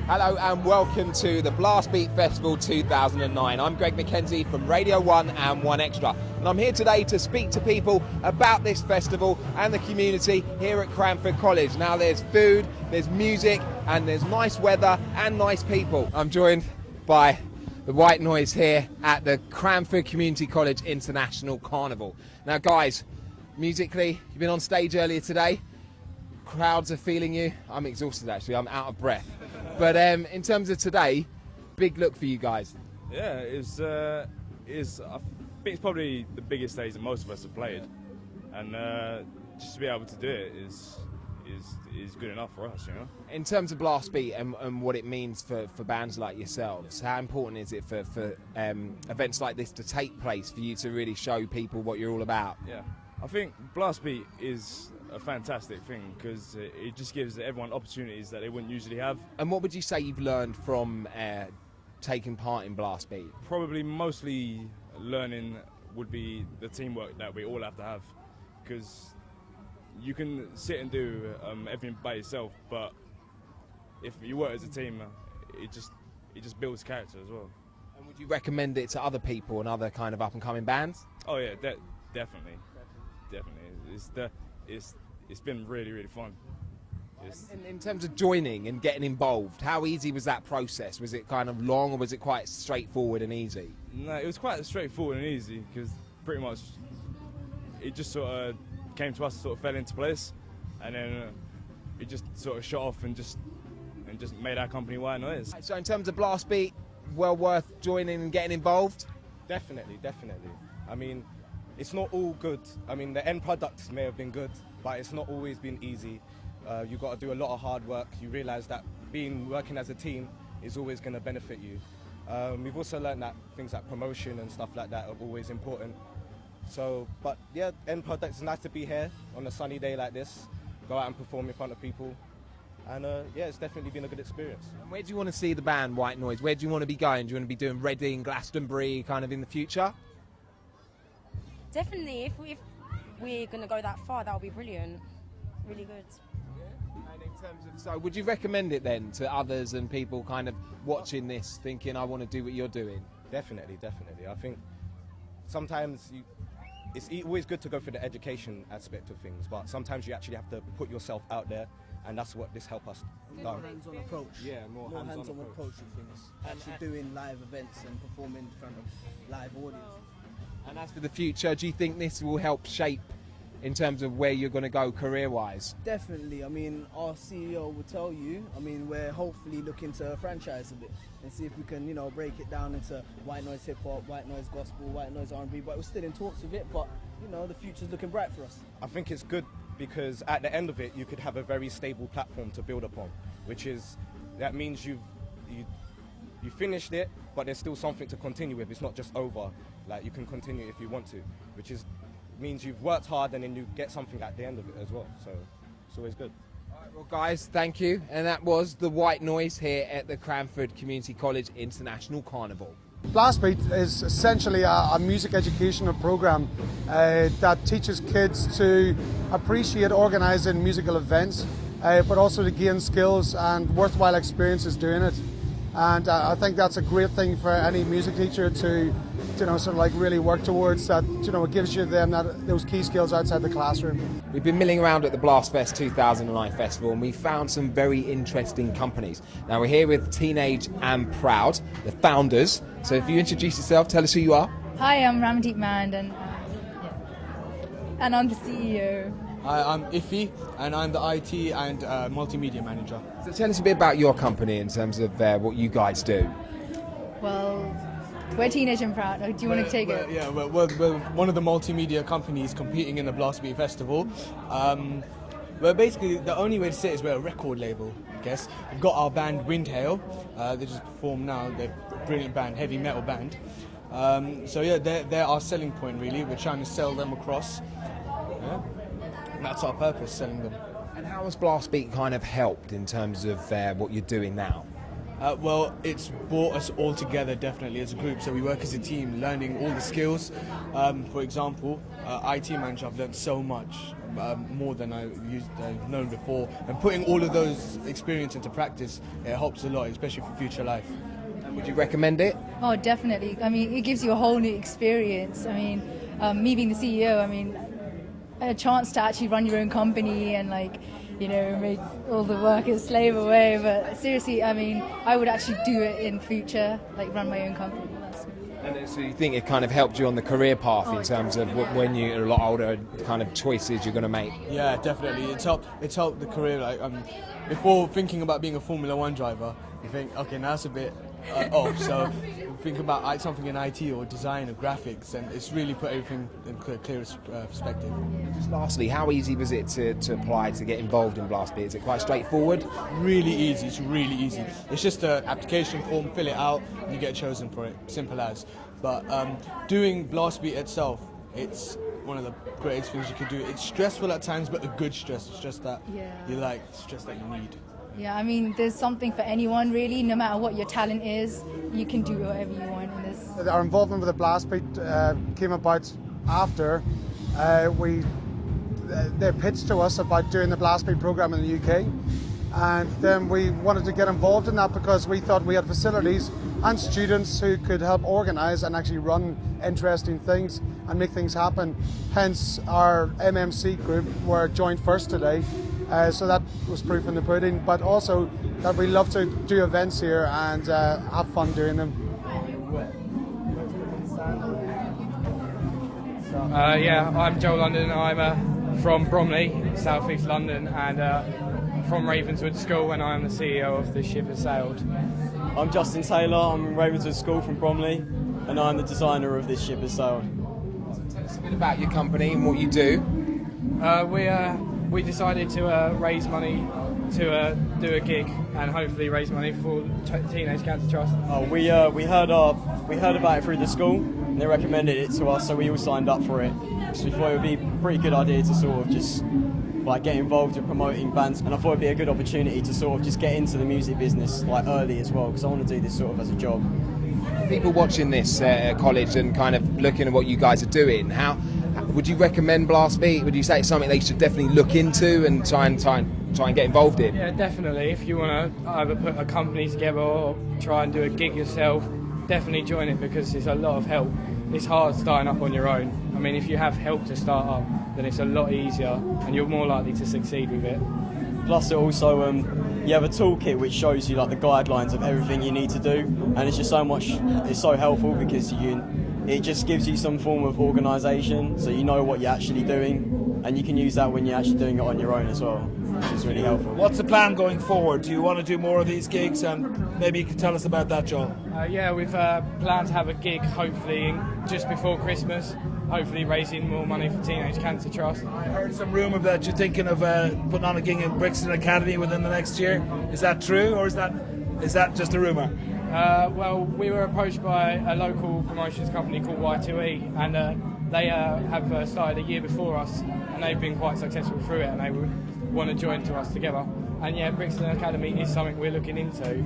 Hello and welcome to the BlastBeat Festival 2009. I'm Greg McKenzie from Radio 1 and 1Extra, and I'm here today to speak to people about this festival and the community here at Cranford College. Now there's food, there's music, and there's nice weather and nice people. I'm joined by the White Noise here at the Cranford Community College International Carnival. Now guys, musically, you've been on stage earlier today. Crowds are feeling you. I'm exhausted actually, I'm out of breath. But in terms of today, big look for you guys. Yeah, I think it's probably the biggest stage that most of us have played, and just to be able to do it is good enough for us, you know. In terms of BlastBeat and what it means for bands like yourselves, how important is it for events like this to take place, for you to really show people what you're all about? Yeah, I think BlastBeat is a fantastic thing because it just gives everyone opportunities that they wouldn't usually have. And what would you say you've learned from taking part in BlastBeat? Probably mostly learning would be the teamwork that we all have to have, because you can sit and do everything by yourself, but if you work as a team, it just builds character as well. And would you recommend it to other people and other kind of up and coming bands? Oh yeah, definitely. It's been really fun. In terms of joining and getting involved, how easy was that process? Was it kind of long, or was it quite straightforward and easy? No, it was quite straightforward and easy, because pretty much it just sort of came to us and sort of fell into place, and then it just sort of shot off and just made our company White Noise. So in terms of BlastBeat, well worth joining and getting involved? Definitely. I mean, it's not all good. I mean, the end products may have been good, but it's not always been easy. You've got to do a lot of hard work. You realise that working as a team is always going to benefit you. We've also learned that things like promotion and stuff like that are always important. So, but yeah, end product, it's nice to be here on a sunny day like this, go out and perform in front of people. And yeah, it's definitely been a good experience. And where do you want to see the band White Noise? Where do you want to be going? Do you want to be doing Reading, Glastonbury kind of in the future? Definitely, if we're going to go that far, that would be brilliant. Really good. Yeah. And in terms of, so would you recommend it then to others and people kind of watching this thinking, I want to do what you're doing? Definitely. I think sometimes it's always good to go for the education aspect of things, but sometimes you actually have to put yourself out there, and that's what this helps us do. More hands-on approach. Yeah, more hands-on approach to things. Actually doing live events and performing in front of live audience. And as for the future, do you think this will help shape in terms of where you're going to go career-wise? Definitely. I mean, our CEO will tell you, I mean, we're hopefully looking to franchise a bit and see if we can, break it down into White Noise hip-hop, White Noise gospel, White Noise R&B, but we're still in talks with it, but, the future's looking bright for us. I think it's good because at the end of it, you could have a very stable platform to build upon, that means you finished it, but there's still something to continue with. It's not just over. Like, you can continue if you want to, means you've worked hard and then you get something at the end of it as well. So it's always good. All right, well, guys, thank you. And that was the White Noise here at the Cranford Community College International Carnival. BlastBeat is essentially a music educational program that teaches kids to appreciate organising musical events, but also to gain skills and worthwhile experiences doing it. And I think that's a great thing for any music teacher to really work towards, that it gives you those key skills outside the classroom. We've been milling around at the BlastFest 2009 festival, and we found some very interesting companies. Now we're here with Teenage and Proud, the founders. So if you introduce yourself, tell us who you are. Hi, I'm Ramdeep Mand, and I'm the CEO. Hi, I'm Iffy, and I'm the IT and multimedia manager. So tell us a bit about your company in terms of what you guys do. Well, we're Teenage and Proud. Do you want to take it? Yeah, we're one of the multimedia companies competing in the BlastBeat Festival. We're basically, the only way to say it is we're a record label, I guess. We've got our band Windhail. They just perform now. They're a brilliant band, heavy metal band. So yeah, they're our selling point really. We're trying to sell them across. Yeah. That's our purpose, selling them. And how has BlastBeat kind of helped in terms of what you're doing now? Well, it's brought us all together definitely as a group, so we work as a team, learning all the skills. For example, IT manager, I've learned so much. more than I known before. And putting all of those experience into practice, it helps a lot, especially for future life. And would you recommend it? Oh, definitely. I mean, it gives you a whole new experience. I mean, me being the CEO, I mean, a chance to actually run your own company and make all the workers slave away. But seriously, I mean, I would actually do it in future, run my own company. And so you think it kind of helped you on the career path in terms of when you're a lot older, kind of choices you're going to make? Yeah, definitely. It's helped the career. Before thinking about being a Formula One driver, you think, okay, now that's a bit off. So think about something in IT or design or graphics, and it's really put everything in clear perspective. Just lastly, how easy was it to apply to get involved in BlastBeat? Is it quite straightforward? Really easy. It's really easy. It's just an application form, fill it out, and you get chosen for it. Simple as. But doing BlastBeat itself, it's one of the greatest things you can do. It's stressful at times, but a good stress. It's just that you like stress that you need. Yeah, I mean, there's something for anyone really. No matter what your talent is, you can do whatever you want in this. Our involvement with the BlastBeat came about after they pitched to us about doing the BlastBeat program in the UK, and then we wanted to get involved in that because we thought we had facilities and students who could help organise and actually run interesting things and make things happen. Hence our MMC group were joined first today. So that was proof in the pudding, but also that we love to do events here and have fun doing them. I'm Joel London. I'm from Bromley, South East London, and from Ravenswood School, and I'm the CEO of The Ship Has Sailed. I'm Justin Taylor. I'm from Ravenswood School from Bromley, and I'm the designer of This Ship Has Sailed. Tell us a bit about your company and what you do. We decided to raise money to do a gig and hopefully raise money for Teenage Cancer Trust. We heard about it through the school, and they recommended it to us, so we all signed up for it. So we thought it would be a pretty good idea to sort of just get involved with promoting bands, and I thought it'd be a good opportunity to sort of just get into the music business early as well, because I want to do this sort of as a job. People watching this college and kind of looking at what you guys are doing, how would you recommend BlastBeat? Would you say it's something they should definitely look into and try and get involved in? Yeah, definitely. If you want to either put a company together or try and do a gig yourself, definitely join it because it's a lot of help. It's hard starting up on your own. I mean, if you have help to start up, then it's a lot easier and you're more likely to succeed with it. Plus it also, you have a toolkit which shows you the guidelines of everything you need to do, and it's just it's so helpful because it just gives you some form of organisation, so you know what you're actually doing, and you can use that when you're actually doing it on your own as well, which is really helpful. What's the plan going forward? Do you want to do more of these gigs, and maybe you can tell us about that, Joel? We've planned to have a gig hopefully just before Christmas, hopefully raising more money for Teenage Cancer Trust. I heard some rumour that you're thinking of putting on a gig in Brixton Academy within the next year. Is that true, or is that just a rumour? We were approached by a local promotions company called Y2E, and they have started a year before us, and they've been quite successful through it, and they would want to join to us together. And Brixton Academy is something we're looking into.